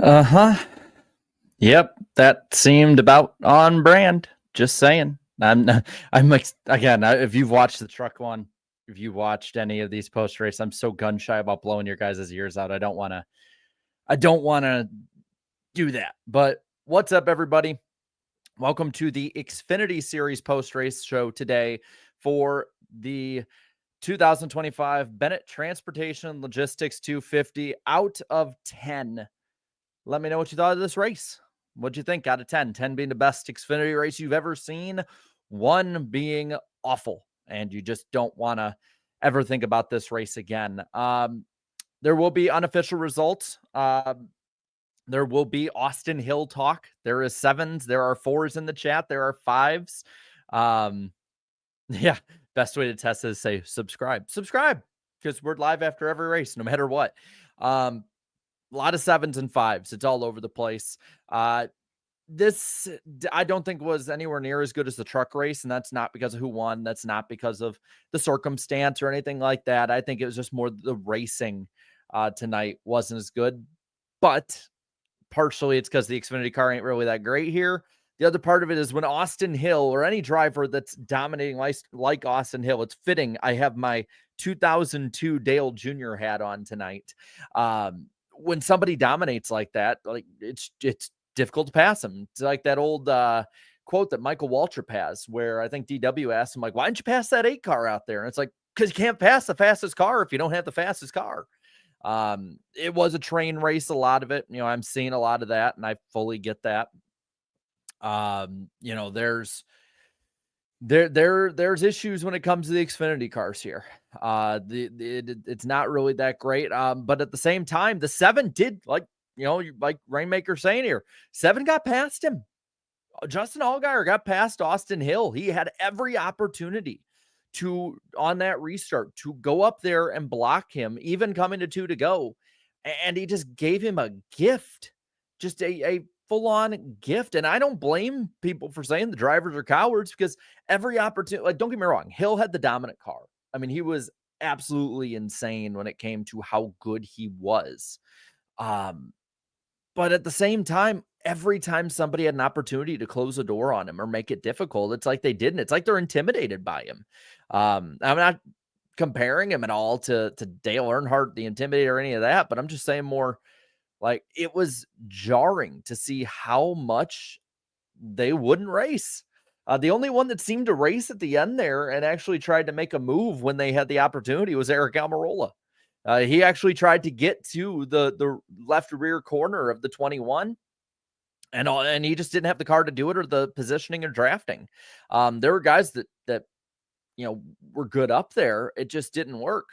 Uh-huh. Yep, that seemed about on brand. Just saying. I'm like, again, if you've watched the truck one, if you watched any of these post race, I'm so gun shy about blowing your guys' ears out. I don't want to do that. But what's up, everybody? Welcome to the Xfinity Series post race show today for the 2025 Bennett Transportation Logistics 250 out of 10. Let me know what you thought of this race. What'd you think out of 10? 10 being the best Xfinity race you've ever seen, 1 being awful, and you just don't want to ever think about this race again. There will be unofficial results. There will be Austin Hill talk. There is 7s. There are 4s in the chat. There are 5s. Yeah, best way to test is say subscribe. Subscribe, because we're live after every race, no matter what. A lot of 7s and 5s. It's all over the place. This I don't think was anywhere near as good as the truck race, and that's not because of who won. That's not because of the circumstance or anything like that. I think it was just more the racing tonight wasn't as good, but partially it's because the Xfinity car ain't really that great here. The other part of it is when Austin Hill or any driver that's dominating like Austin Hill, it's fitting. I have my 2002 Dale Jr. hat on tonight. When somebody dominates like that, like it's difficult to pass them. It's like that old quote that Michael Waltrip has, where I think DW asked him, like, why didn't you pass that 8 car out there? And it's like, because you can't pass the fastest car if you don't have the fastest car. It was a train race, a lot of it. I'm seeing a lot of that, and I fully get that. There's issues when it comes to the Xfinity cars here. It's not really that great. But at the same time, the 7 did, like Rainmaker saying here, 7 got past him. Justin Allgaier got past Austin Hill. He had every opportunity on that restart to go up there and block him, even coming to 2 to go. And he just gave him a gift, just a full-on gift. And I don't blame people for saying the drivers are cowards, because every opportunity, like, don't get me wrong, Hill had the dominant car. I mean, he was absolutely insane when it came to how good he was. But at the same time, every time somebody had an opportunity to close the door on him or make it difficult, it's like they didn't. It's like they're intimidated by him. I'm not comparing him at all to Dale Earnhardt, the Intimidator, or any of that, but I'm just saying more like it was jarring to see how much they wouldn't race. The only one that seemed to race at the end there and actually tried to make a move when they had the opportunity was Eric Almirola. He actually tried to get to the left rear corner of the 21, and he just didn't have the car to do it, or the positioning or drafting. There were guys that were good up there. It just didn't work.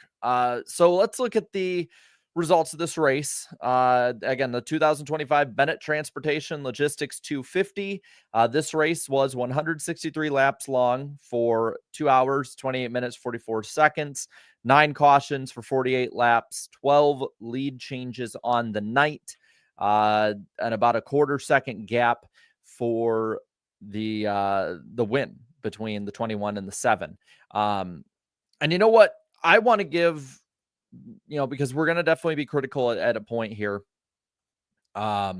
So let's look at the results of this race. Again, the 2025 Bennett Transportation Logistics 250. This race was 163 laps long for 2 hours, 28 minutes, 44 seconds, 9 cautions for 48 laps, 12 lead changes on the night, and about a quarter-second gap for the win between the 21 and the 7. And you know what? I want to give, because we're going to definitely be critical at a point here. But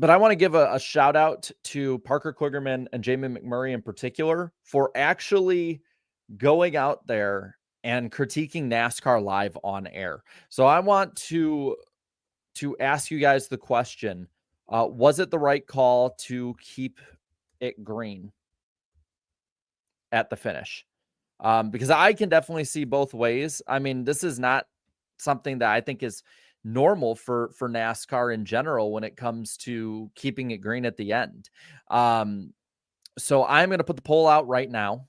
I want to give a shout out to Parker Kligerman and Jamie McMurray in particular for actually going out there and critiquing NASCAR live on air. So I want to ask you guys the question, was it the right call to keep it green at the finish? Because I can definitely see both ways. I mean, this is not something that I think is normal for NASCAR in general when it comes to keeping it green at the end. So I'm going to put the poll out right now.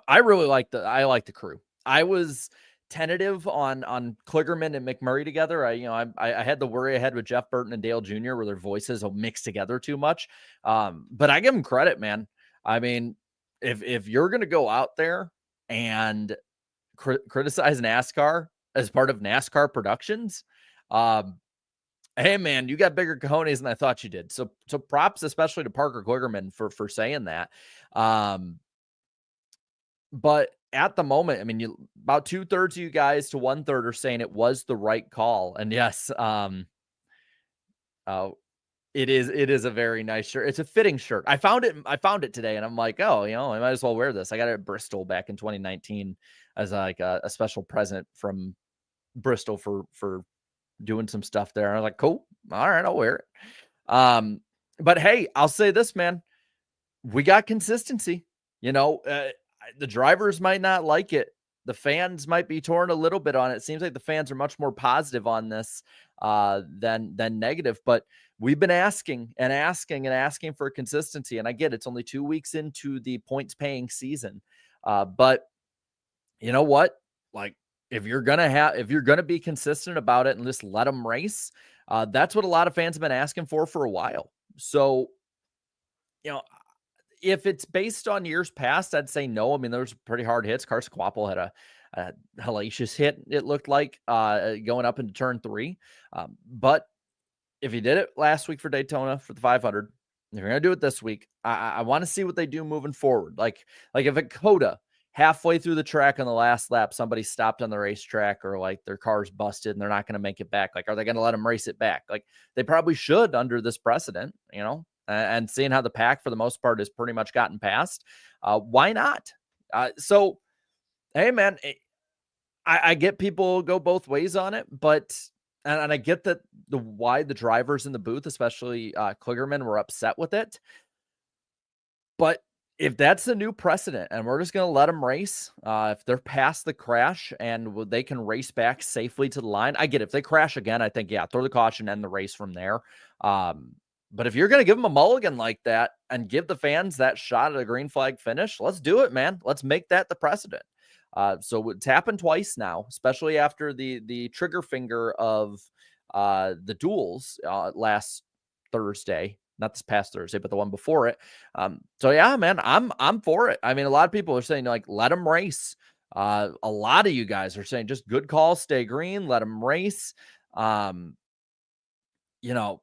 I really like the crew. I was tentative on Kligerman and McMurray together. I had the worry I had with Jeff Burton and Dale Jr. where their voices will mix together too much. But I give them credit, man. I mean, if you're going to go out there and criticize NASCAR as part of NASCAR Productions, hey man, you got bigger cojones than I thought you did. So props, especially to Parker Kligerman for saying that. But at the moment, I mean, about 2/3 of you guys to 1/3 are saying it was the right call. And yes, uh, it is a very nice shirt. It's a fitting shirt. I found it today and I'm like, oh, I might as well wear this. I got it at Bristol back in 2019 as like a special present from Bristol for doing some stuff there. And I was like, cool. All right, I'll wear it. But hey, I'll say this, man. We got consistency. The drivers might not like it. The fans might be torn a little bit on it. It seems like the fans are much more positive on this than negative. But we've been asking and asking and asking for consistency. And I get it's only 2 weeks into the points paying season. But you know what? Like, if you're gonna be consistent about it and just let them race, that's what a lot of fans have been asking for a while. So, you know, if it's based on years past, I'd say no. I mean, there was pretty hard hits. Carson Quapple had a hellacious hit, it looked like, going up into turn 3. But if he did it last week for Daytona for the 500, if you're gonna do it this week, I want to see what they do moving forward. Like if at Coda, halfway through the track on the last lap, somebody stopped on the racetrack, or like their car's busted and they're not going to make it back. Like, are they going to let them race it back? Like, they probably should under this precedent, and seeing how the pack for the most part has pretty much gotten past. Why not? So, hey, man, I get people go both ways on it, but and I get that why the drivers in the booth, especially Kligerman, were upset with it. But if that's the new precedent and we're just going to let them race, if they're past the crash and they can race back safely to the line, I get it. If they crash again, I think, yeah, throw the caution and the race from there. But if you're going to give them a mulligan like that and give the fans that shot at a green flag finish, let's do it, man. Let's make that the precedent. So it's happened twice now, especially after the trigger finger of the duels last Thursday. Not this past Thursday, but the one before it. So yeah, man, I'm for it. I mean, a lot of people are saying, like, let them race. A lot of you guys are saying just good call, stay green, let them race. You know,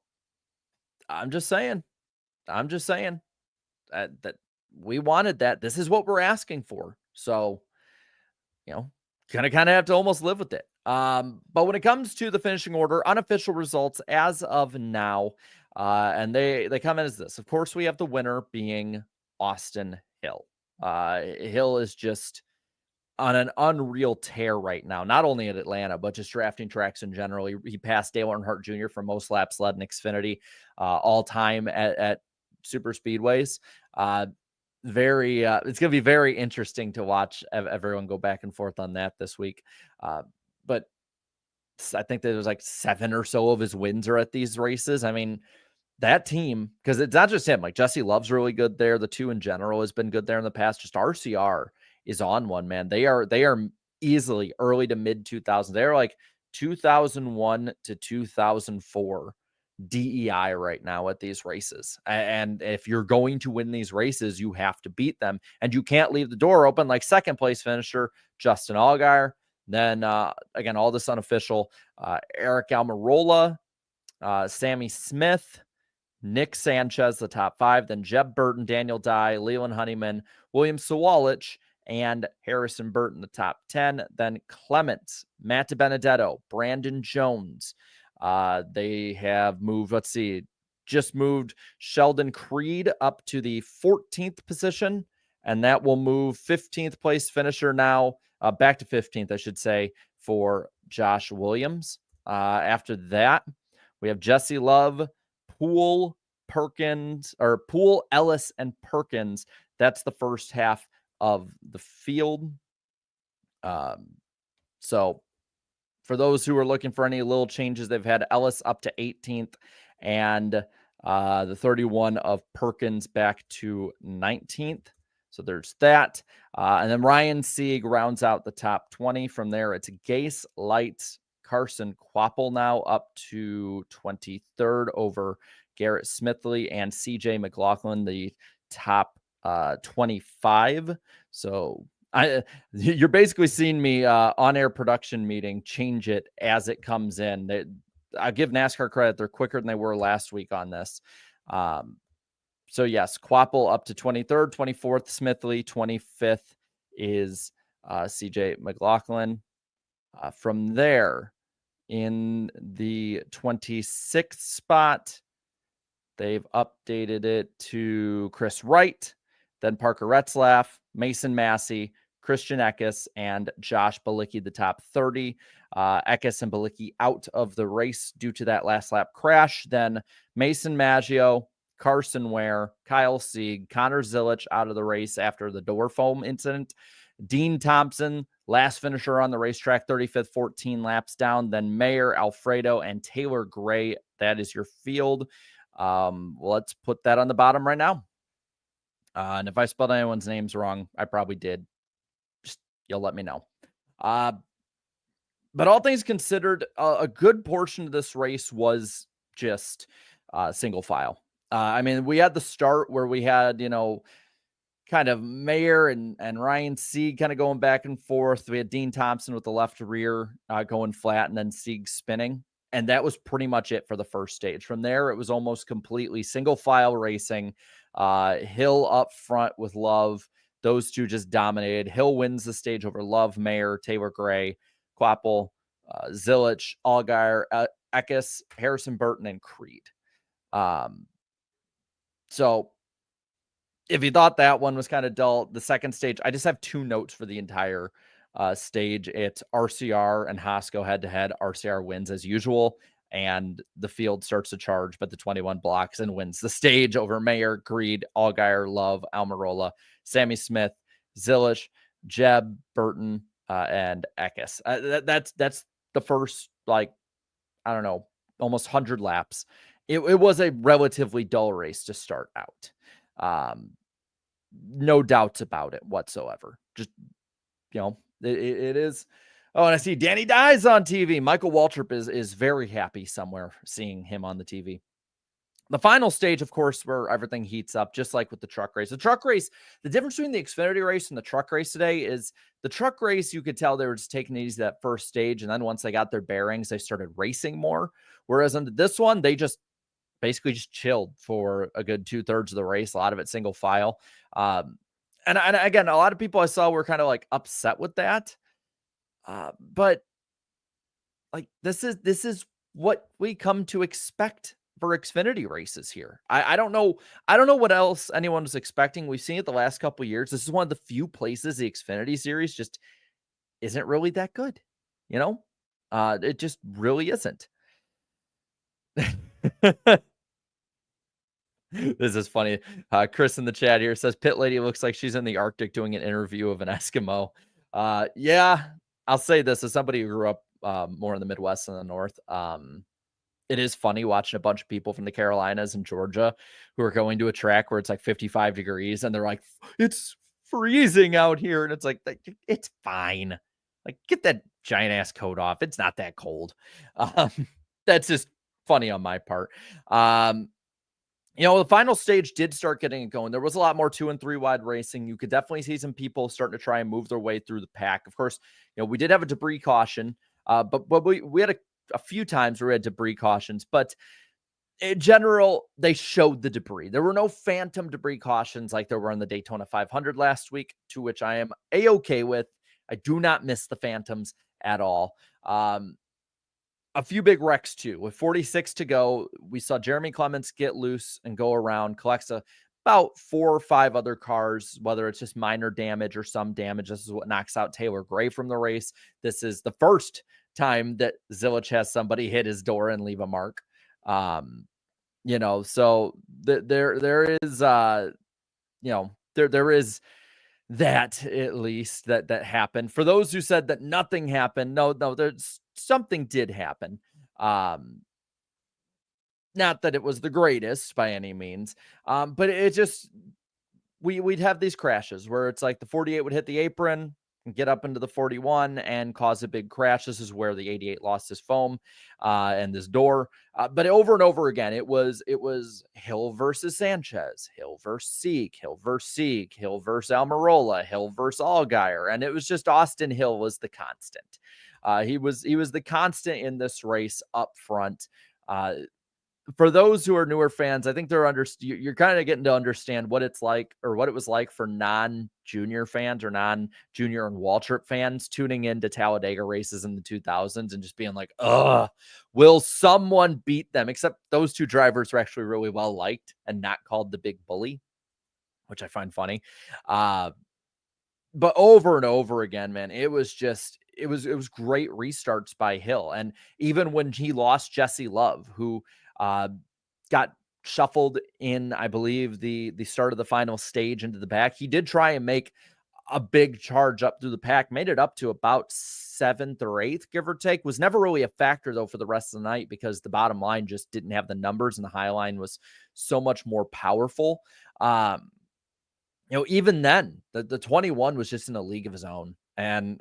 I'm just saying, that we wanted that. This is what we're asking for. So, gonna kind of have to almost live with it. But when it comes to the finishing order, unofficial results as of now, and they come in as this. Of course, we have the winner being Austin Hill. Hill is just on an unreal tear right now, not only at Atlanta, but just drafting tracks in general. He passed Dale Earnhardt Jr. for most laps led in Xfinity all time at super speedways. It's going to be very interesting to watch everyone go back and forth on that this week. But I think there was like 7 or so of his wins are at these races. I mean, that team, because it's not just him, like Jesse Love's really good there. The 2 in general has been good there in the past. Just RCR is on one, man. They are easily early to mid 2000s. They're like 2001 to 2004 DEI right now at these races. And if you're going to win these races, you have to beat them. And you can't leave the door open like second place finisher Justin Allgaier. Then, again, all this unofficial, Eric Almirola, Sammy Smith, Nick Sanchez, the top 5, then Jeb Burton, Daniel Dye, Leland Honeyman, William Sawalich, and Harrison Burton, the top 10. Then Clements, Matt Benedetto, Brandon Jones. They have moved, just moved Sheldon Creed up to the 14th position, and that will move 15th place finisher now, back to 15th, I should say, for Josh Williams. After that, we have Jesse Love, Poole, Ellis, and Perkins. That's the first half of the field. So for those who are looking for any little changes, they've had Ellis up to 18th and the 31 of Perkins back to 19th. So there's that. And then Ryan Sieg rounds out the top 20. From there, it's Gase, Light, Carson Quapple now up to 23rd over Garrett Smithley and CJ McLaughlin, the top 25. So you're basically seeing me on-air production meeting change it as it comes in. I give NASCAR credit; they're quicker than they were last week on this. So yes, Quapple up to 23rd, 24th, Smithley, 25th is CJ McLaughlin. From there, in the 26th spot, they've updated it to Chris Wright, then Parker Retzlaff, Mason Massey, Christian Eckes, and Josh Bilicki, the top 30. Eckes and Bilicki out of the race due to that last lap crash. Then Mason Maggio, Carson Ware, Kyle Sieg, Connor Zilich out of the race after the door foam incident. Dean Thompson, last finisher on the racetrack, 35th, 14 laps down. Then Mayer, Alfredo, and Taylor Gray. That is your field. Let's put that on the bottom right now. And if I spelled anyone's names wrong, I probably did. Just you'll let me know. But all things considered, a good portion of this race was just single file. I mean, we had the start where we had, kind of Mayer and Ryan Sieg kind of going back and forth. We had Dean Thompson with the left rear going flat, and then Sieg spinning. And that was pretty much it for the first stage. From there, it was almost completely single file racing. Hill up front with Love. Those two just dominated. Hill wins the stage over Love, Mayer, Taylor Gray, Quapple, Zilich, Allgaier, Eckes, Harrison Burton, and Creed. So if you thought that one was kind of dull, the second stage, I just have two notes for the entire stage. It's RCR and Haskell head-to-head. RCR wins as usual, and the field starts to charge, but the 21 blocks and wins the stage over Mayer, Creed, Allgaier, Love, Almirola, Sammy Smith, Zilich, Jeb, Burton, and Eckes. That's the first, almost 100 laps. It was a relatively dull race to start out. No doubts about it whatsoever. Just, it is. Oh, and I see Danny Dye's on TV. Michael Waltrip is very happy somewhere seeing him on the TV. The final stage, of course, where everything heats up, just like with the truck race. The truck race, the difference between the Xfinity race and the truck race today is the truck race, you could tell they were just taking it easy that first stage. And then once they got their bearings, they started racing more. Whereas under this one, they just basically just chilled for a good 2/3 of the race, a lot of it single file. And again, a lot of people I saw were kind of like upset with that. But like, this is what we come to expect for Xfinity races here. I don't know what else anyone was expecting. We've seen it the last couple of years. This is one of the few places the Xfinity Series just isn't really that good. It just really isn't. This is funny. Chris in the chat here says Pit Lady looks like she's in the Arctic doing an interview of an Eskimo. Yeah, I'll say this as somebody who grew up more in the Midwest than the North. It is funny watching a bunch of people from the Carolinas and Georgia who are going to a track where it's like 55 degrees and they're like, it's freezing out here. And it's like, it's fine. Like, get that giant ass coat off. It's not that cold. That's just funny on my part. The final stage did start getting it going. There was a lot more 2 and 3 wide racing. You could definitely see some people starting to try and move their way through the pack. Of course, we did have a debris caution, but we had a few times where we had debris cautions, but in general, they showed the debris. There were no phantom debris cautions like there were on the Daytona 500 last week, to which I am A-okay with. I do not miss the phantoms at all. A few big wrecks too. With 46 to go, we saw Jeremy Clements get loose and go around, collects about 4 or 5 other cars, whether it's just minor damage or some damage. This is what knocks out Taylor Gray from the race. This is the first time that Zilich has somebody hit his door and leave a mark. So there is there is that, at least that happened. For those who said that nothing happened, no, there's something did happen. Not that it was the greatest by any means, but it just we'd have these crashes where it's like the 48 would hit the apron and get up into the 41 and cause a big crash. This is where the 88 lost his foam and this door. But over and over again, it was Hill versus Sanchez, Hill versus Sieg, Hill versus Sieg, Hill versus Almirola, Hill versus Allgaier. And it was just Austin Hill was the constant. He was the constant in this race up front. for those who are newer fans, I think you're kind of getting to understand what it's like, or what it was like for non-junior fans or non-junior and Waltrip fans tuning into Talladega races in the 2000s and just being like, ugh, will someone beat them? Except those two drivers were actually really well liked and not called the big bully, which I find funny. Uh, but over and over again, man, it was great restarts by Hill. And even when he lost Jesse Love, who uh got shuffled in, I believe, the start of the final stage into the back, he did try and make a big charge up through the pack, made it up to about seventh or eighth, give or take. Was never really a factor though for the rest of the night because the bottom line just didn't have the numbers and the high line was so much more powerful. um Even then, the 21 was just in a league of his own. And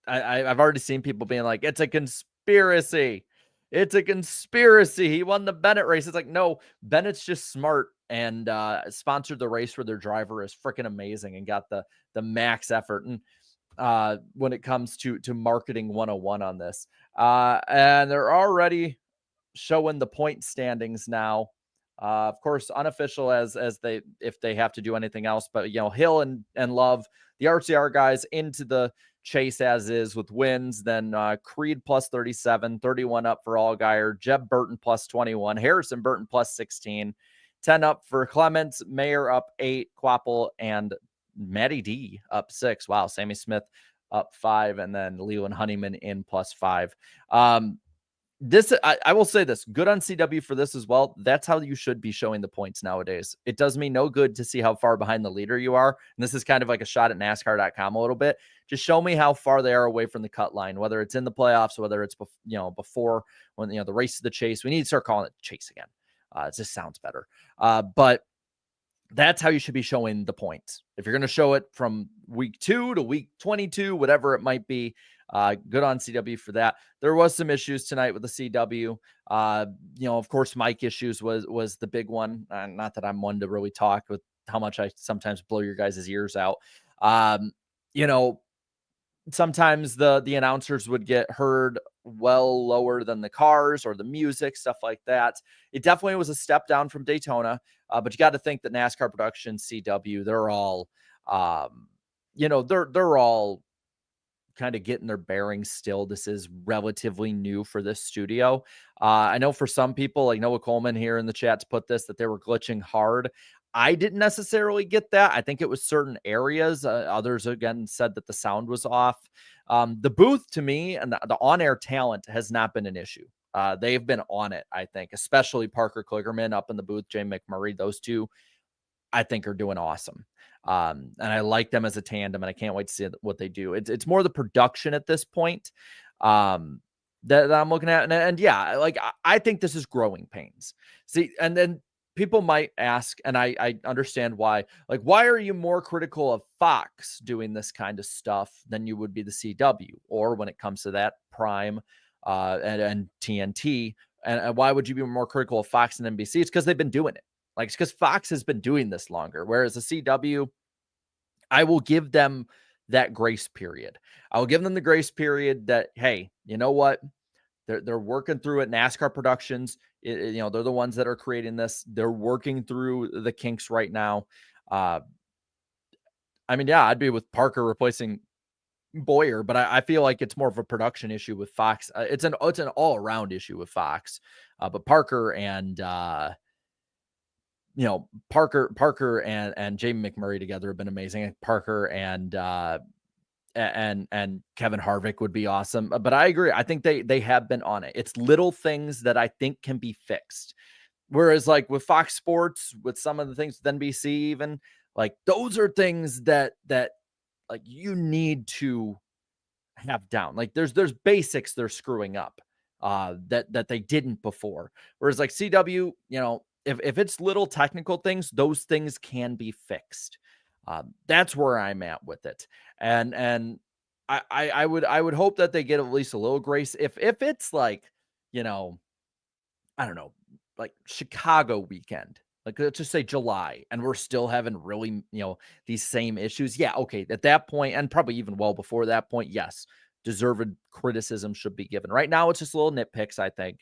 I've already seen people being like, it's a conspiracy. It's a conspiracy. He won the Bennett race. It's like, no, Bennett's just smart and sponsored the race where their driver is freaking amazing and got the max effort. And when it comes to marketing 101 on this. And they're already showing the point standings now. Of course, unofficial as they, if they have to do anything else, but Hill and Love, the RCR guys, into the chase as is with wins. Then Creed plus 37, 31 up for Allgaier, Jeb Burton plus 21, Harrison Burton plus 16, 10 up for Clements, Mayer up 8, Quapple and Matty D up 6. Wow, Sammy Smith up 5, and then Leland Honeyman in plus 5. This I will say this, good on CW for this as well. That's how you should be showing the points nowadays. It does me no good to see how far behind the leader you are. And this is kind of like a shot at NASCAR.com a little bit. Just show me how far they are away from the cut line, whether it's in the playoffs, whether it's before, when the race to the chase. We need to start calling it chase again. It just sounds better. But that's how you should be showing the points. If you're going to show it from week 2 to week 22, whatever it might be, good on CW for that. There was some issues tonight with the CW. Of course, mic issues was the big one. Not that I'm one to really talk with how much I sometimes blow your guys' ears out. You know, Sometimes the announcers would get heard well lower than the cars or the music, stuff like that. It definitely was a step down from Daytona, but you got to think that NASCAR Production, CW, they're all, they're all kind of getting their bearings still. This is relatively new for this studio. I know for some people, like Noah Coleman here in the chat's put this, that they were glitching hard. I didn't necessarily get that. I think it was certain areas. Others, again, said that the sound was off. The booth, to me, and the on-air talent has not been an issue. They've been on it, I think, especially Parker Kligerman up in the booth, Jay McMurray. Those two, I think, are doing awesome. And I like them as a tandem, and I can't wait to see what they do. It's more the production at this point that I'm looking at. And yeah, like I think this is growing pains. See, and then people might ask, and I understand why, like, why are you more critical of Fox doing this kind of stuff than you would be the CW, or when it comes to that Prime and TNT? And why would you be more critical of Fox and NBC? It's because they've been doing it. Like, it's because Fox has been doing this longer, whereas the CW, I will give them that grace period. I will give them the grace period that, hey, you know what? They're working through it. NASCAR Productions, they're the ones that are creating this. They're working through the kinks right now. I mean, yeah, I'd be with Parker replacing Boyer, but I feel like it's more of a production issue with Fox. It's an all around issue with Fox, but Parker and Parker and Jamie McMurray together have been amazing. Parker and Kevin Harvick would be awesome. But I agree. I think they have been on it. It's little things that I think can be fixed. Whereas like with Fox Sports, with some of the things with NBC, even like those are things that like you need to have down. Like there's basics they're screwing up that they didn't before. Whereas like CW, if it's little technical things, those things can be fixed. That's where I'm at with it. And I would hope that they get at least a little grace. If it's like, I don't know, like Chicago weekend, like let's just say July, and we're still having really, these same issues. Yeah, okay. At that point, and probably even well before that point, yes, deserved criticism should be given. Right now, it's just little nitpicks, I think.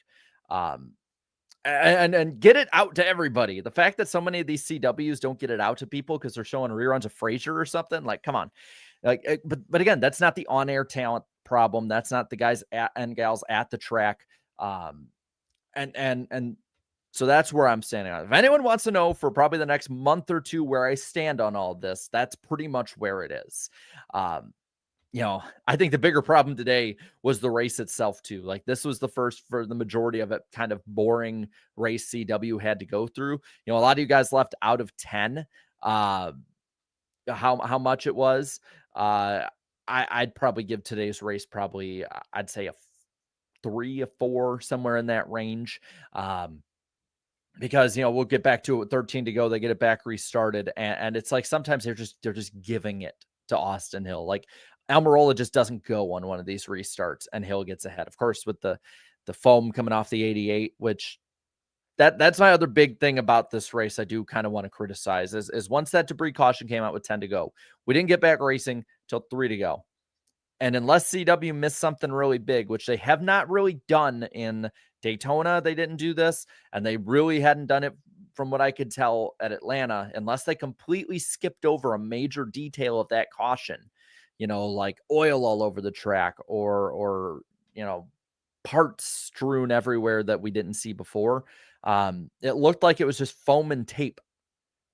And get it out to everybody. The fact that so many of these CWs don't get it out to people because they're showing reruns of Frasier or something, like, come on. Like, but again, that's not the on-air talent problem. That's not the guys and gals at the track. Um, and so that's where I'm standing on. If anyone wants to know for probably the next month or two where I stand on all this, that's pretty much where it is. Um, I think the bigger problem today was the race itself too. Like, this was the first for the majority of it kind of boring race CW had to go through. A lot of you guys left out of 10. Uh, how much it was. I'd probably give today's race probably I'd say a 3, a 4, somewhere in that range. Because we'll get back to it with 13 to go. They get it back restarted, and it's like sometimes they're just giving it to Austin Hill. Like, Almirola just doesn't go on one of these restarts, and Hill gets ahead. Of course, with the foam coming off the 88, which that's my other big thing about this race. I do kind of want to criticize is once that debris caution came out with 10 to go, we didn't get back racing till 3 to go. And unless CW missed something really big, which they have not really done in Daytona, they didn't do this, and they really hadn't done it from what I could tell at Atlanta, unless they completely skipped over a major detail of that caution, like oil all over the track or parts strewn everywhere that we didn't see before. It looked like it was just foam and tape.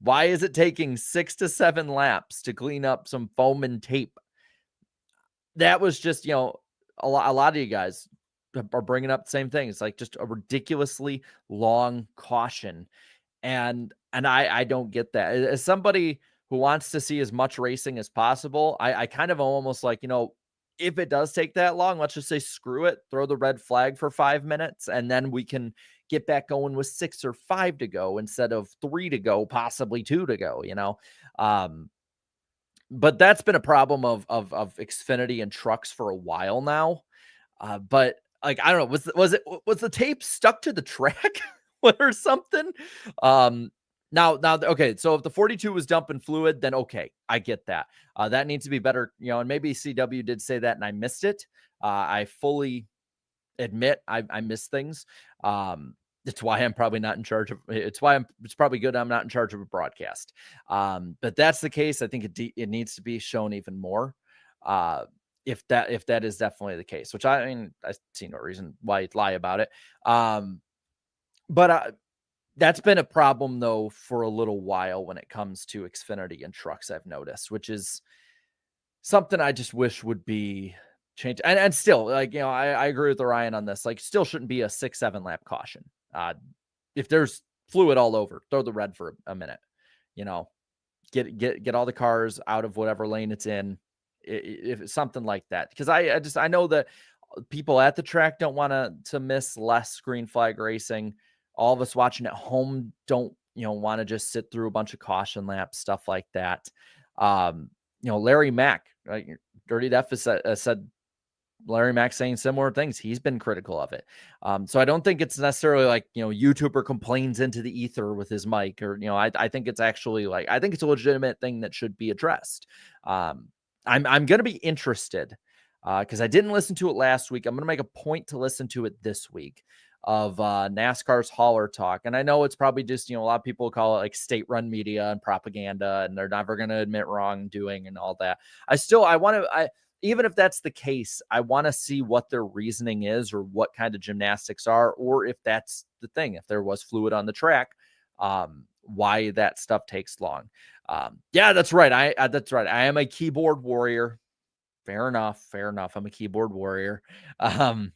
Why is it taking 6 to 7 laps to clean up some foam and tape? That was just, a lot of you guys are bringing up the same thing. It's like just a ridiculously long caution. And I don't get that. As somebody who wants to see as much racing as possible, I kind of almost like, if it does take that long, let's just say screw it, throw the red flag for 5 minutes, and then we can get back going with 6 or 5 to go instead of 3 to go, possibly 2 to go. But that's been a problem of Xfinity and trucks for a while now. But like, I don't know, was the tape stuck to the track or something? Now, okay, so if the 42 was dumping fluid, then okay, I get that. That needs to be better, and maybe CW did say that and I missed it. I fully admit I miss things. It's why I'm probably not in charge of it's probably good I'm not in charge of a broadcast. But that's the case. I think it needs to be shown even more. If that is definitely the case, which I mean, I see no reason why you'd lie about it. But that's been a problem though for a little while when it comes to Xfinity and trucks, I've noticed, which is something I just wish would be changed. And still, like, I agree with Ryan on this. Like, still shouldn't be a 6-7 lap caution. If there's fluid all over, throw the red for a minute. You know, get all the cars out of whatever lane it's in. If it's something like that, because I know that people at the track don't want to miss less green flag racing. All of us watching at home don't want to just sit through a bunch of caution laps, stuff like that. Larry Mack, right? Dirty Def has said Larry Mack saying similar things. He's been critical of it. So I don't think it's necessarily like, YouTuber complains into the ether with his mic or, I think it's actually like, I think it's a legitimate thing that should be addressed. I'm going to be interested because I didn't listen to it last week. I'm going to make a point to listen to it this week of NASCAR's Hauler Talk. And I know it's probably just, a lot of people call it like state-run media and propaganda, and they're never going to admit wrongdoing and all that. Even if that's the case, I want to see what their reasoning is or what kind of gymnastics are, or if that's the thing, if there was fluid on the track, why that stuff takes long. Yeah, that's right. That's right. I am a keyboard warrior. Fair enough. I'm a keyboard warrior. I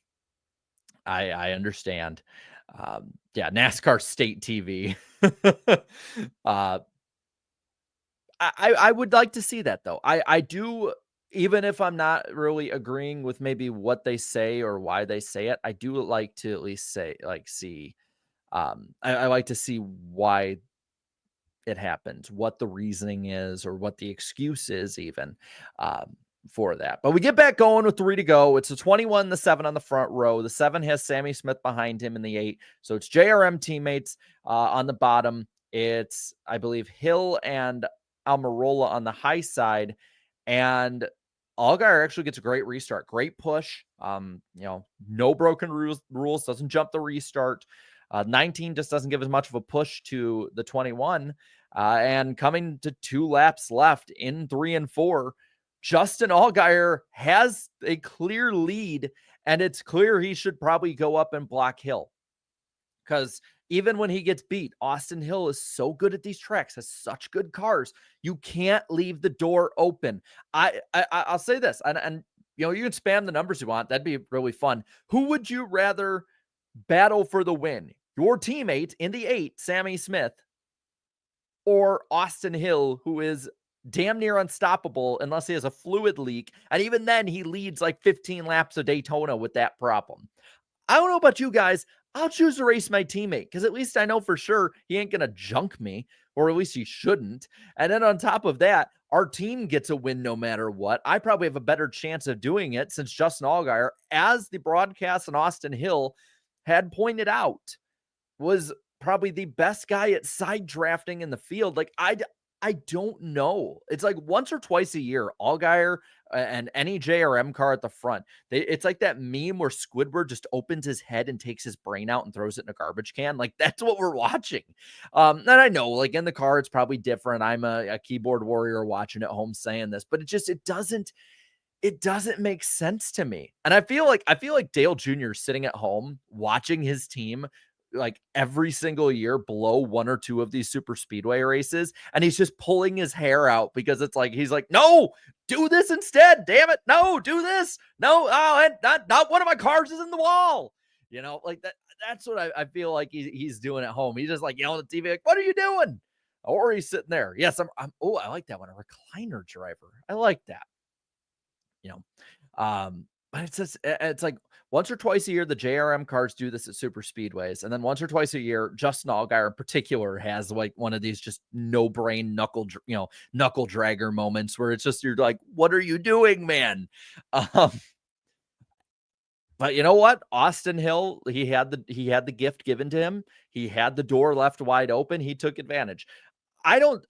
understand. Yeah, NASCAR State TV. I would like to see that though. I do, even if I'm not really agreeing with maybe what they say or why they say it, I do like to at least see. I like to see why it happened, what the reasoning is, or what the excuse is even for that. But we get back going with 3 to go. It's a 21, the 7 on the front row. The 7 has Sammy Smith behind him in the 8. So it's JRM teammates on the bottom. It's, I believe, Hill and Almirola on the high side. And Allgaier actually gets a great restart. Great push. No broken rules, doesn't jump the restart. 19 just doesn't give as much of a push to the 21. And coming to 2 laps left in 3 and 4, Justin Allgaier has a clear lead, and it's clear he should probably go up and block Hill. Because even when he gets beat, Austin Hill is so good at these tracks, has such good cars. You can't leave the door open. I'll say this, and you can spam the numbers you want. That'd be really fun. Who would you rather battle for the win? Your teammate in the 8, Sammy Smith, or Austin Hill, who is damn near unstoppable unless he has a fluid leak. And even then, he leads like 15 laps of Daytona with that problem. I don't know about you guys. I'll choose to race my teammate because at least I know for sure he ain't going to junk me, or at least he shouldn't. And then on top of that, our team gets a win no matter what. I probably have a better chance of doing it since Justin Allgaier, as the broadcast and Austin Hill had pointed out, was probably the best guy at side drafting in the field. Like, I don't know. It's like once or twice a year, Allgaier and any JRM car at the front. It's like that meme where Squidward just opens his head and takes his brain out and throws it in a garbage can. Like, that's what we're watching. And I know, like, in the car, it's probably different. I'm a keyboard warrior watching at home saying this, but it doesn't make sense to me. And I feel like Dale Jr. sitting at home watching his team like every single year blow 1 or 2 of these super speedway races, and he's just pulling his hair out because it's like he's like, no, do this instead, damn it, no, do this, no, oh, and not one of my cars is in the wall, like that's what I feel like he's doing at home. He's just like yelling at the TV like, what are you doing? Or he's sitting there. Yes, I like that one, a recliner driver. I like that. you know but it's like once or twice a year the JRM cars do this at super speedways, and then once or twice a year Justin Allgaier in particular has like one of these just no brain knuckle dragger moments where it's just you're like, what are you doing, man? um but you know what, Austin Hill, he had the gift given to him. He had the door left wide open. He took advantage. I don't,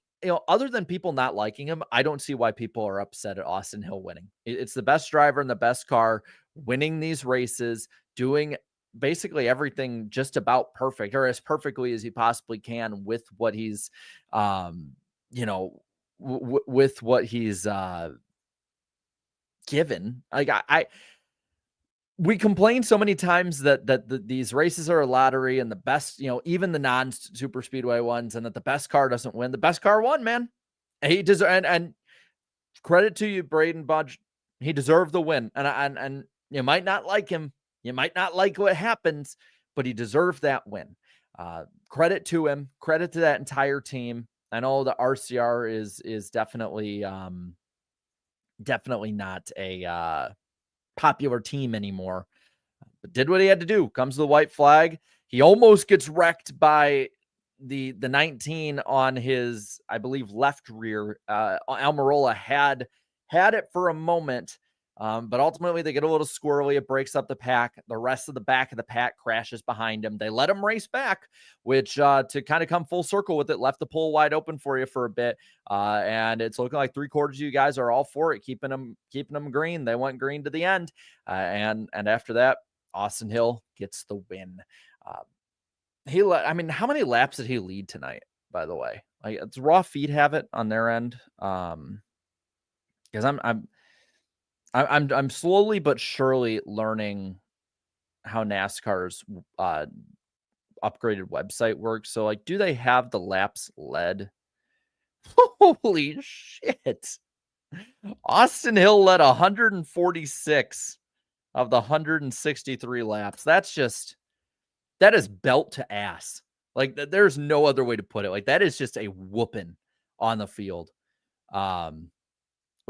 other than people not liking him, I don't see why people are upset at Austin Hill winning. It's the best driver in the best car, winning these races, doing basically everything just about perfect, or as perfectly as he possibly can with what he's, you know, with what he's given. Like we complain so many times that these races are a lottery, and the best, even the non super speedway ones, and that the best car doesn't win. The best car won, man. He deserved, and credit to you, Braden Budge. He deserved the win. And you might not like him. You might not like what happens, but he deserved that win. Credit to him. Credit to that entire team. I know the RCR is definitely not a popular team anymore, but did what he had to do. Comes to the white flag. He almost gets wrecked by the 19 on his, I believe, left rear. Almirola had it for a moment, but ultimately they get a little squirrely. It breaks up the pack. The rest of the back of the pack crashes behind him. They let him race back, which to kind of come full circle with it, left the pool wide open for you for a bit. And it's looking like 3/4 of you guys are all for it, keeping them green. They went green to the end. And after that, Austin Hill gets the win. How many laps did he lead tonight, by the way? Like, does Raw Feed have it on their end? Because I'm slowly but surely learning how NASCAR's upgraded website works. So, like, do they have the laps led? Holy shit. Austin Hill led 146 of the 163 laps. That is belt to ass. Like, there's no other way to put it. Like, that is just a whooping on the field. At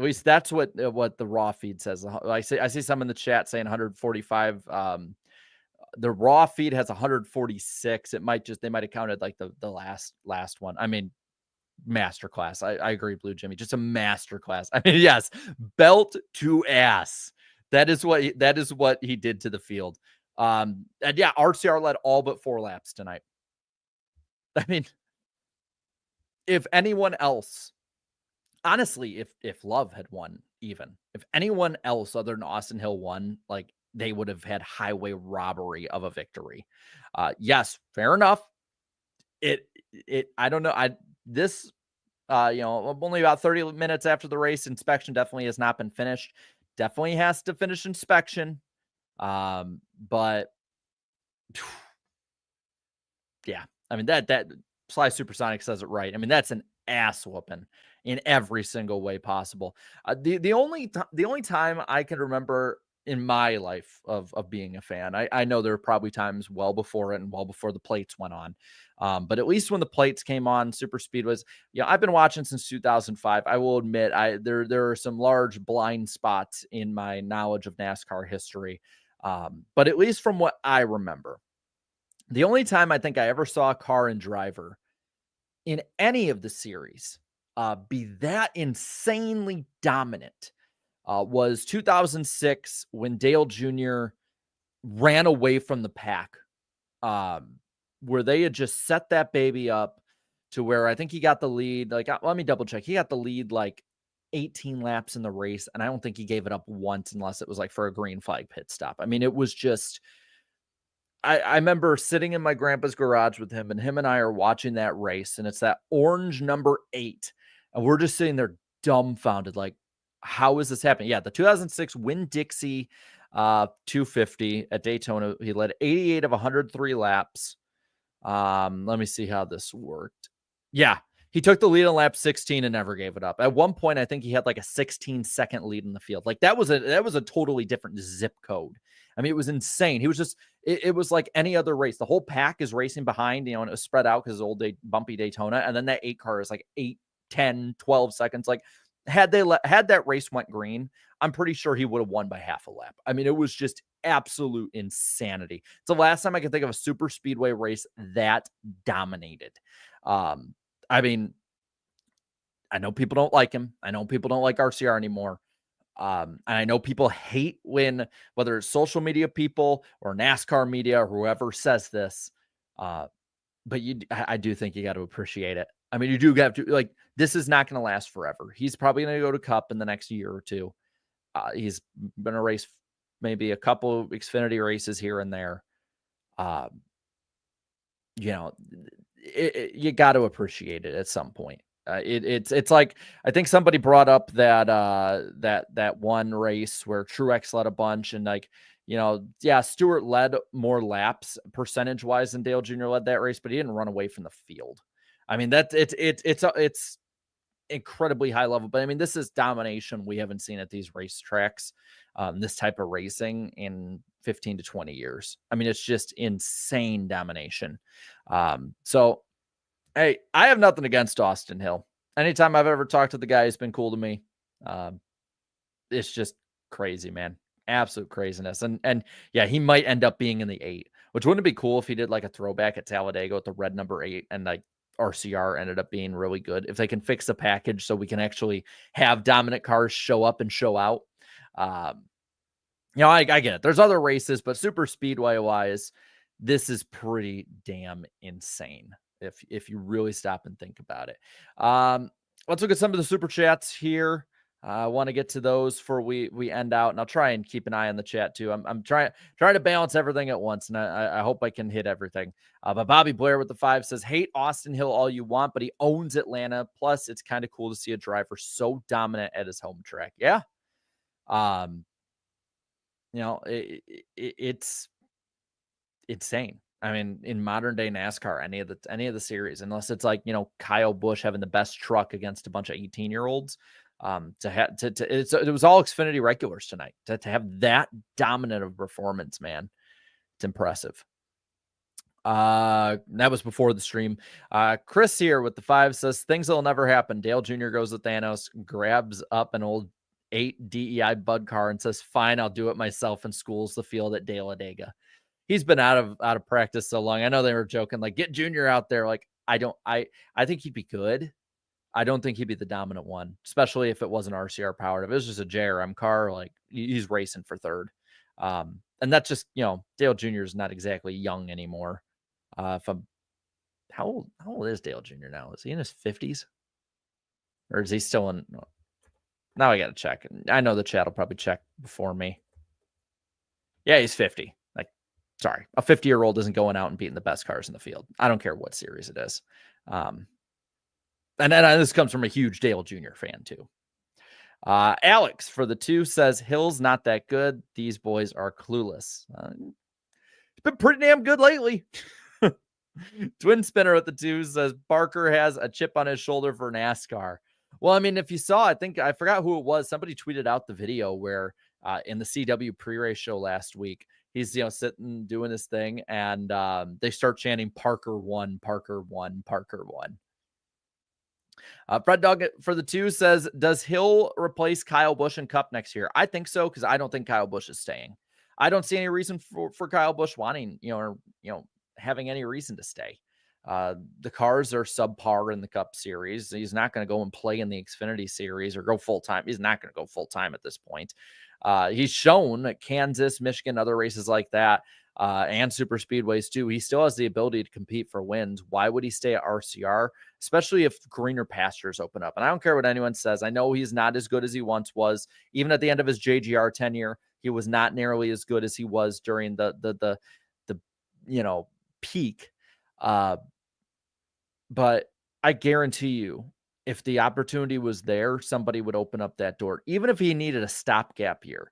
least that's what the Raw Feed says. I see some in the chat saying 145. The Raw Feed has 146. They might have counted like the last one. I mean, masterclass. I agree, Blue Jimmy. Just a masterclass. I mean, yes, belt to ass. That is what he did to the field. And yeah, RCR led all but 4 laps tonight. I mean, if anyone else, honestly, if Love had won, even if anyone else other than Austin Hill won, like, they would have had highway robbery of a victory. Yes, fair enough. It I don't know. This only about 30 minutes after the race, inspection definitely has not been finished. Definitely has to finish inspection. But yeah, I mean that Sly Supersonic says it right. I mean that's an ass whooping in every single way possible. The only time I can remember in my life of being a fan, I know there were probably times well before it and well before the plates went on, but at least when the plates came on, super speed was. I've been watching since 2005. I will admit, there are some large blind spots in my knowledge of NASCAR history, but at least from what I remember. The only time I think I ever saw a car and driver in any of the series be that insanely dominant was 2006 when Dale Jr. ran away from the pack, um, where they had just set that baby up to where I think he got the lead. Like, let me double check. He got the lead like 18 laps in the race, and I don't think he gave it up once unless it was like for a green flag pit stop. I mean, it was just I remember sitting in my grandpa's garage with him, and him and I are watching that race, and it's that orange number 8, and we're just sitting there dumbfounded, like, how is this happening? Yeah, the 2006 Winn-Dixie 250 at Daytona. He led 88 of 103 laps. Let me see how this worked. Yeah, he took the lead on lap 16 and never gave it up. At one point, I think he had like a 16-second lead in the field. Like that was a totally different zip code. I mean, it was insane. He was just it was like any other race. The whole pack is racing behind, and it was spread out because old bumpy Daytona, and then that 8 car is like 8, 10, 12 seconds. Like had that race went green, I'm pretty sure he would have won by half a lap. I mean, it was just absolute insanity. It's the last time I can think of a super speedway race that dominated. I mean, I know people don't like him. I know people don't like RCR anymore. And I know people hate when, whether it's social media people or NASCAR media or whoever says this, but I do think you got to appreciate it. I mean, you do have to, like, this is not going to last forever. He's probably going to go to Cup in the next year or two. He's going to race maybe a couple of Xfinity races here and there. You got to appreciate it at some point. It's like, I think somebody brought up that one race where Truex led a bunch, and like, Stewart led more laps percentage wise than Dale Jr. led that race, but he didn't run away from the field. I mean, it's incredibly high level, but I mean, this is domination we haven't seen at these racetracks, this type of racing in 15 to 20 years. I mean, it's just insane domination. So, hey, I have nothing against Austin Hill. Anytime I've ever talked to the guy, he's been cool to me. It's just crazy, man. Absolute craziness. And yeah, he might end up being in the 8, which wouldn't it be cool if he did like a throwback at Talladega with the red number 8 and like RCR ended up being really good. If they can fix the package so we can actually have dominant cars show up and show out. I get it. There's other races, but super speedway wise, this is pretty damn insane if you really stop and think about it. Let's look at some of the super chats here. I want to get to those before we end out, and I'll try and keep an eye on the chat too. I'm trying to balance everything at once, and I hope I can hit everything. But Bobby Blair with the 5 says, hate Austin Hill all you want, but he owns Atlanta. Plus, it's kind of cool to see a driver so dominant at his home track. Yeah. It's insane. I mean, in modern day NASCAR, any of the series, unless it's like, Kyle Busch having the best truck against a bunch of 18-year-olds, it was all Xfinity regulars tonight to have that dominant of performance, man. It's impressive. That was before the stream. Chris here with the 5 says, things will never happen. Dale Jr. goes with Thanos, grabs up an old 8 DEI Bud car and says, fine, I'll do it myself, and schools the field at Talladega. He's been out of practice so long. I know they were joking, like, get Junior out there. Like, I think he'd be good. I don't think he'd be the dominant one, especially if it wasn't RCR powered. If it was just a JRM car, like, he's racing for third. And that's just, Dale Jr. is not exactly young anymore. How old is Dale Jr. now? Is he in his 50s? Or is he still in? Now I got to check. I know the chat will probably check before me. Yeah, he's 50. Like, sorry, a 50-year-old isn't going out and beating the best cars in the field. I don't care what series it is. And then this comes from a huge Dale Jr. fan too. Alex for the 2 says Hill's not that good. These boys are clueless. It's been pretty damn good lately. Twin Spinner at the 2 says Barker has a chip on his shoulder for NASCAR. Well, I mean, if you saw, I forgot who it was. Somebody tweeted out the video where in the CW pre-race show last week, he's sitting doing his thing, and they start chanting Parker won, Parker won, Parker won. Fred Dog for the 2 says, does Hill replace Kyle Busch in Cup next year? I think so, because I don't think Kyle Busch is staying. I don't see any reason for Kyle Busch wanting, having any reason to stay. The cars are subpar in the Cup Series. He's not going to go and play in the Xfinity Series or go full time. He's not going to go full time at this point. He's shown at Kansas, Michigan, other races like that, and super speedways too. He still has the ability to compete for wins. Why would he stay at RCR, especially if greener pastures open up? And I don't care what anyone says. I know he's not as good as he once was. Even at the end of his JGR tenure, he was not nearly as good as he was during the peak. But I guarantee you, if the opportunity was there, somebody would open up that door, even if he needed a stopgap year.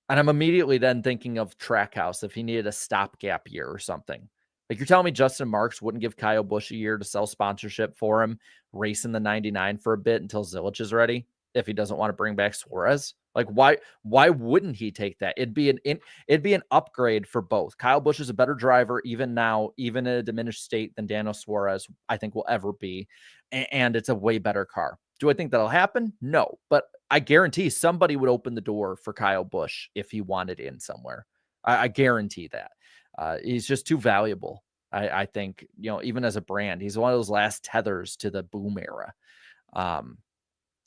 And I'm immediately then thinking of Trackhouse if he needed a stopgap year or something. Like, you're telling me Justin Marks wouldn't give Kyle Busch a year to sell sponsorship for him, race in the 99 for a bit until Zilich is ready, if he doesn't want to bring back Suarez? Like, why wouldn't he take that? It'd be an upgrade for both. Kyle Busch is a better driver even now, even in a diminished state, than Daniel Suarez I think will ever be, and it's a way better car. Do I think that'll happen? No, but I guarantee somebody would open the door for Kyle Busch if he wanted in somewhere. I guarantee that. He's just too valuable. I think, even as a brand, he's one of those last tethers to the boom era.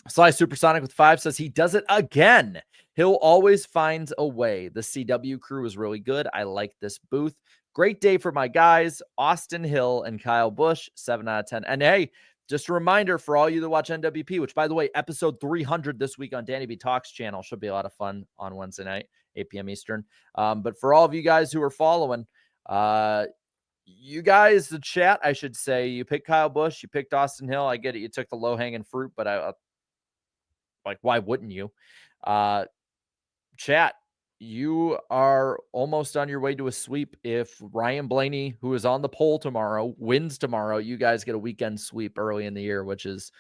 Sly Supersonic with 5 says he does it again. Hill always finds a way. The CW crew is really good. I like this booth. Great day for my guys, Austin Hill and Kyle Busch, 7 out of 10. And hey, just a reminder for all you that watch NWP, which, by the way, episode 300 this week on Danny B Talks channel should be a lot of fun on Wednesday night, 8 p.m. Eastern. But for all of you guys who are following, you guys, the chat, I should say, you picked Kyle Busch, you picked Austin Hill. I get it. You took the low-hanging fruit, but why wouldn't you? Chat, you are almost on your way to a sweep. If Ryan Blaney, who is on the poll tomorrow, wins tomorrow, you guys get a weekend sweep early in the year, which is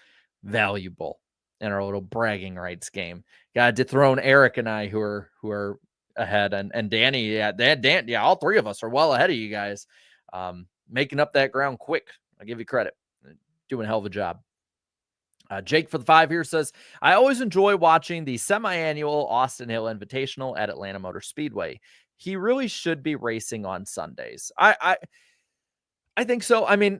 valuable in our little bragging rights game. Got to dethrone Eric and I, who are ahead, and Danny. Yeah, all three of us are well ahead of you guys, making up that ground quick. I give you credit, doing a hell of a job. Jake for the 5 here says, I always enjoy watching the semi-annual Austin Hill Invitational at Atlanta Motor Speedway. He really should be racing on Sundays. I think so. I mean,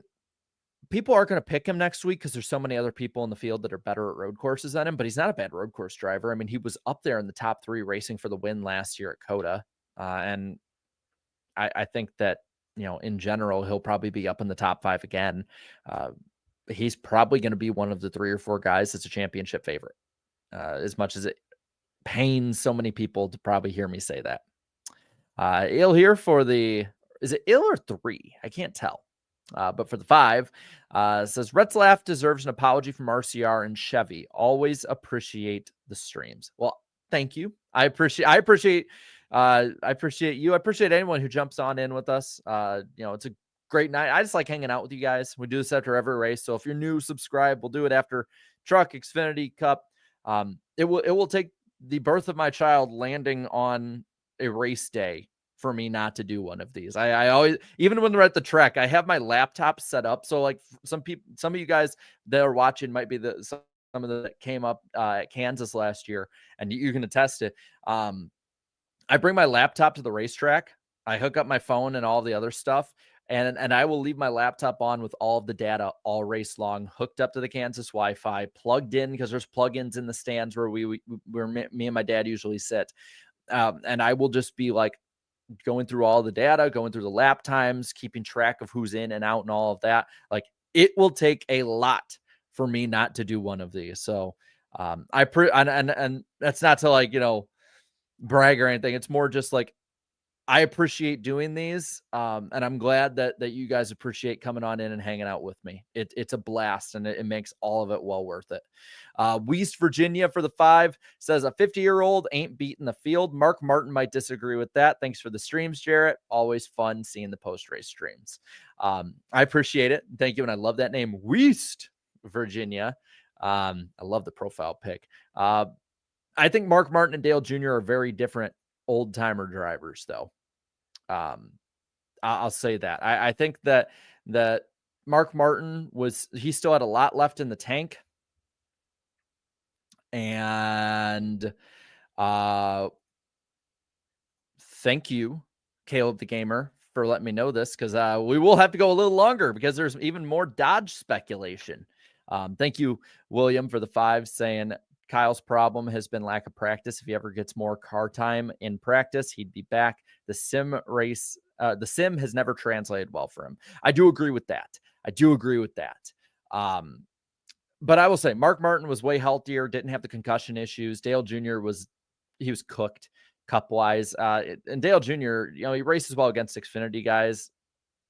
people aren't going to pick him next week because there's so many other people in the field that are better at road courses than him, but he's not a bad road course driver. I mean, he was up there in the top 3 racing for the win last year at COTA. And I think that, in general, he'll probably be up in the top 5 again. He's probably going to be one of the 3 or 4 guys that's a championship favorite, as much as it pains so many people to probably hear me say that. Ill here for is it Ill or 3? I can't tell. But for the 5, says Retzlaff deserves an apology from RCR and Chevy. Always appreciate the streams. Well, thank you. I appreciate you. I appreciate anyone who jumps on in with us. It's a great night. I just like hanging out with you guys. We do this after every race. So if you're new, subscribe. We'll do it after Truck, Xfinity, Cup. It will take the birth of my child landing on a race day for me not to do one of these. I always, even when we're at the track, I have my laptop set up. So like some of you guys that are watching might be some of the that came up at Kansas last year, and you can attest it. I bring my laptop to the racetrack. I hook up my phone and all the other stuff. And I will leave my laptop on with all of the data all race long, hooked up to the Kansas Wi-Fi, plugged in because there's plugins in the stands where me and my dad usually sit. And I will just be like going through all the data, going through the lap times, keeping track of who's in and out and all of that. Like, it will take a lot for me not to do one of these. So and that's not to brag or anything. It's more just like I appreciate doing these, and I'm glad that you guys appreciate coming on in and hanging out with me. It's a blast, and it makes all of it well worth it. West Virginia for the 5 says a 50-year-old ain't beating the field. Mark Martin might disagree with that. Thanks for the streams, Jarrett. Always fun seeing the post-race streams. I appreciate it. Thank you, and I love that name, West Virginia. I love the profile pic. I think Mark Martin and Dale Jr. are very different old-timer drivers, though. I'll say that. I think that Mark Martin he still had a lot left in the tank. And thank you, Caleb the Gamer, for letting me know this, because we will have to go a little longer because there's even more Dodge speculation. Thank you, William, for the 5, saying Kyle's problem has been lack of practice. If he ever gets more car time in practice, he'd be back. The sim has never translated well for him. I do agree with that. But I will say Mark Martin was way healthier, didn't have the concussion issues. Dale Jr. was cooked cup wise. And Dale Jr., he races well against Xfinity guys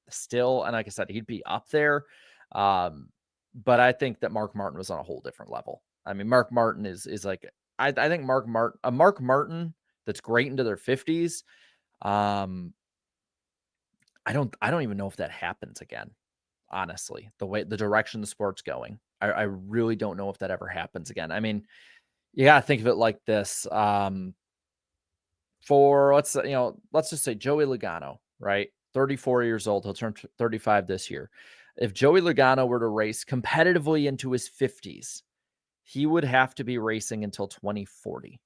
still. And like I said, he'd be up there. But I think that Mark Martin was on a whole different level. I mean, Mark Martin is like, I think Mark Martin that's great into their 50s. I don't even know if that happens again. Honestly, the direction the sport's going, I really don't know if that ever happens again. I mean, you gotta think of it like this. For let's just say Joey Logano, right? 34 years old. He'll turn 35 this year. If Joey Logano were to race competitively into his 50s, he would have to be racing until 2040.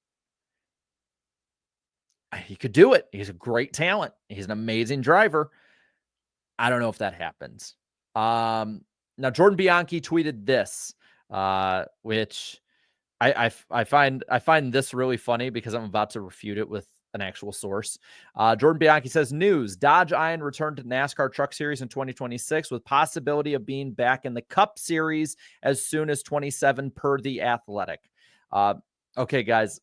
He could do it. He's a great talent. He's an amazing driver. I don't know if that happens. Now Jordan Bianchi tweeted this, which I find this really funny because I'm about to refute it with an actual source. Jordan Bianchi says, news, Dodge Iron returned to NASCAR Truck Series in 2026 with possibility of being back in the Cup Series as soon as 27 per The Athletic. Okay, guys,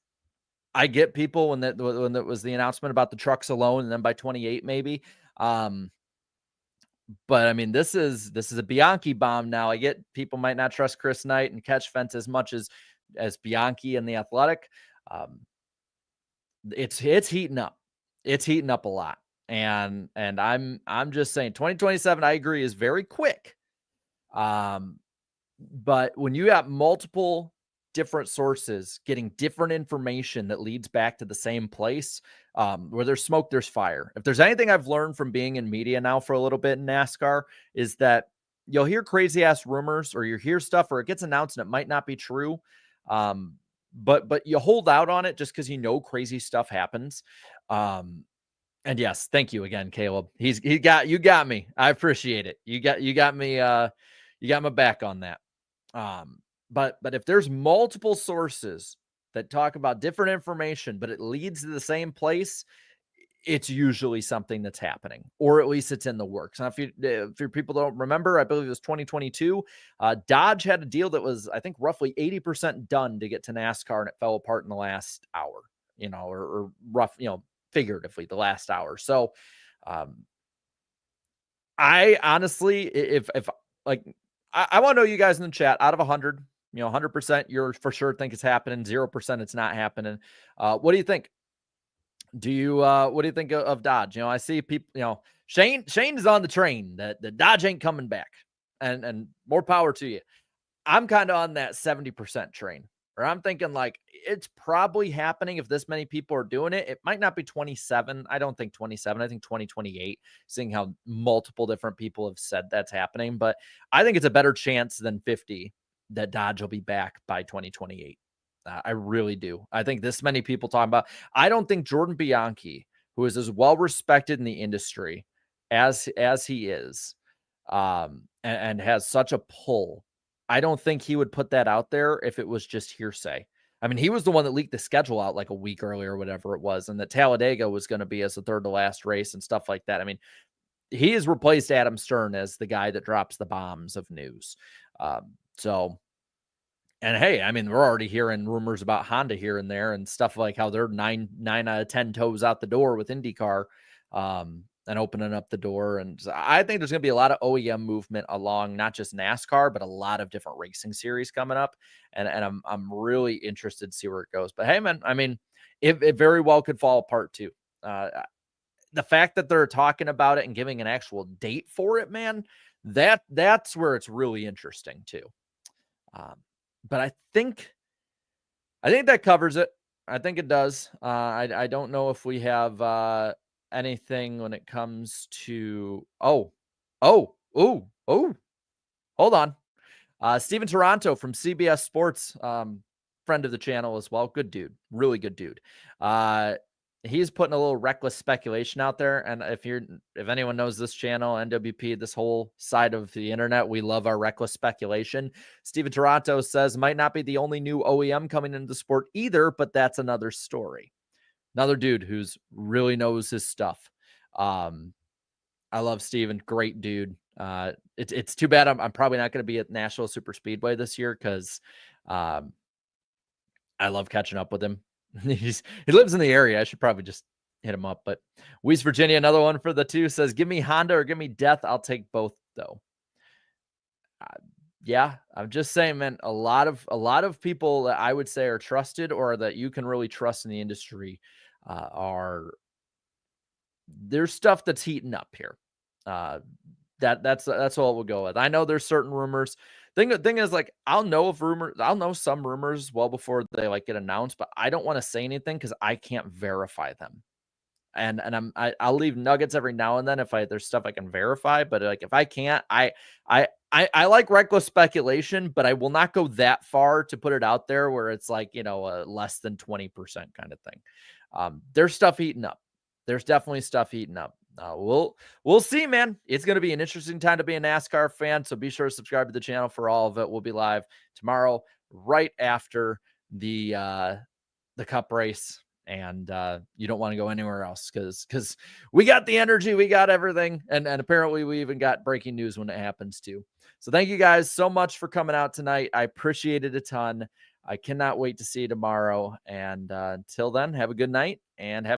I get people when that was the announcement about the trucks alone, and then by 28 maybe. But I mean, this is a Bianchi bomb now. I get people might not trust Chris Knight and Catch Fence as much as Bianchi and The Athletic. It's heating up. It's heating up a lot. And I'm just saying 2027, I agree, is very quick. But when you have multiple different sources getting different information that leads back to the same place, where there's smoke, there's fire. If there's anything I've learned from being in media now for a little bit in NASCAR, is that you'll hear crazy ass rumors, or you hear stuff, or it gets announced and it might not be true. But you hold out on it just because crazy stuff happens. And yes, thank you again, Caleb. You got me. I appreciate it. You got me. You got my back on that. But if there's multiple sources that talk about different information, but it leads to the same place, it's usually something that's happening, or at least it's in the works. Now, if your people don't remember, I believe it was 2022. Dodge had a deal that was, I think, roughly 80% done to get to NASCAR, and it fell apart in the last hour, or rough, figuratively the last hour. So, I honestly, if like, I want to know, you guys in the chat, out of 100, 100%, you're for sure think it's happening. 0%, it's not happening. What do you think? What do you think of Dodge? I see people, Shane is on the train that the Dodge ain't coming back, and more power to you. I'm kind of on that 70% train, or I'm thinking like it's probably happening if this many people are doing it. It might not be 27. I don't think 27. I think 2028, seeing how multiple different people have said that's happening. But I think it's a better chance than 50 that Dodge will be back by 2028. I really do. I think this many people talking about, I don't think Jordan Bianchi, who is as well respected in the industry as he is, and has such a pull, I don't think he would put that out there if it was just hearsay. I mean, he was the one that leaked the schedule out like a week earlier, or whatever it was, and that Talladega was going to be as the third to last race and stuff like that. I mean, he has replaced Adam Stern as the guy that drops the bombs of news. And hey, I mean, we're already hearing rumors about Honda here and there and stuff, like how they're nine out of 10 toes out the door with IndyCar. and opening up the door. And I think there's going to be a lot of OEM movement along not just NASCAR, but a lot of different racing series coming up. And I'm really interested to see where it goes. But hey, man, I mean, it very well could fall apart too. The fact that they're talking about it and giving an actual date for it, man, that's where it's really interesting too. But I think that covers it. I think it does. I don't know if we have anything when it comes to oh, hold on. Steven Toronto from CBS Sports, friend of the channel as well. Good dude, really good dude. He's putting a little reckless speculation out there. And if anyone knows this channel, NWP, this whole side of the internet, we love our reckless speculation. Steven Toronto says might not be the only new OEM coming into the sport either, but that's another story. Another dude who's really knows his stuff. I love Steven, great dude. It's too bad I'm probably not going to be at Nashville Super Speedway this year because I love catching up with him. He lives in the area. I should probably just hit him up. But West Virginia, another one for the two, says, give me Honda or give me death. I'll take both though. Yeah, I'm just saying, man, a lot of people that I would say are trusted or that you can really trust in the industry there's stuff that's heating up here. That's all we'll go with. I know there's certain rumors. Thing is, like, I'll know some rumors well before they like get announced, but I don't want to say anything because I can't verify them. And I'll leave nuggets every now and then if there's stuff I can verify, but like if I can't, I like reckless speculation, but I will not go that far to put it out there where it's like, less than 20% kind of thing. There's stuff heating up. There's definitely stuff heating up. We'll see, man. It's going to be an interesting time to be a NASCAR fan. So be sure to subscribe to the channel for all of it. We'll be live tomorrow, right after the Cup race. And you don't want to go anywhere else because we got the energy, we got everything. And apparently we even got breaking news when it happens too. So thank you guys so much for coming out tonight. I appreciate it a ton. I cannot wait to see you tomorrow. And until then, have a good night and have